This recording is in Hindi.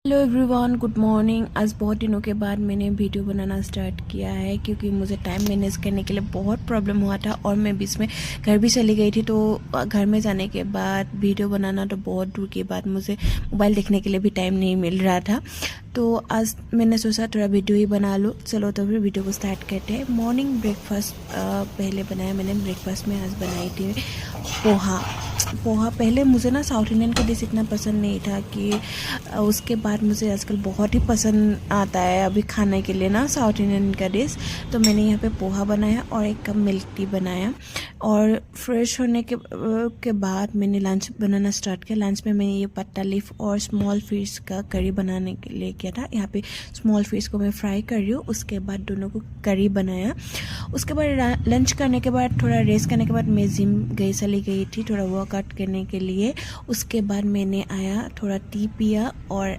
Hello everyone, good morning. आज बहुत दिनों के बाद मैंने वीडियो बनाना स्टार्ट किया है क्योंकि मुझे टाइम मैनेज करने के लिए बहुत प्रॉब्लम हुआ था और मैं बीच में घर भी चली गई थी। तो घर में जाने के बाद वीडियो बनाना तो बहुत दूर की बात, मुझे मोबाइल देखने के लिए भी टाइम नहीं मिल रहा था। तो आज मैंने सोचा थोड़ा वीडियो ही बना लूँ। चलो तो फिर वीडियो को स्टार्ट करते हैं। मॉर्निंग ब्रेकफास्ट पहले बनाया मैंने। ब्रेकफास्ट में आज बनाई थी पोहा। पहले मुझे ना साउथ इंडियन का डिश इतना पसंद नहीं था कि उसके बाद मुझे आजकल बहुत ही पसंद आता है अभी खाने के लिए ना साउथ इंडियन का डिश। तो मैंने यहाँ पे पोहा बनाया और 1 कप मिल्क टी बनाया और फ्रेश होने के बाद मैंने लंच बनाना स्टार्ट किया। लंच में मैंने ये पत्ता लीफ और स्मॉल फिश का करी बनाने के लिए किया था। यहाँ पे स्मॉल फिश को मैं फ्राई कर रही हूँ, उसके बाद दोनों को करी बनाया। उसके बाद लंच करने के बाद थोड़ा रेस्ट करने के बाद मैं जिम चली गई थी थोड़ा वर्कआउट करने के लिए। उसके बाद मैंने आया, थोड़ा टी पिया और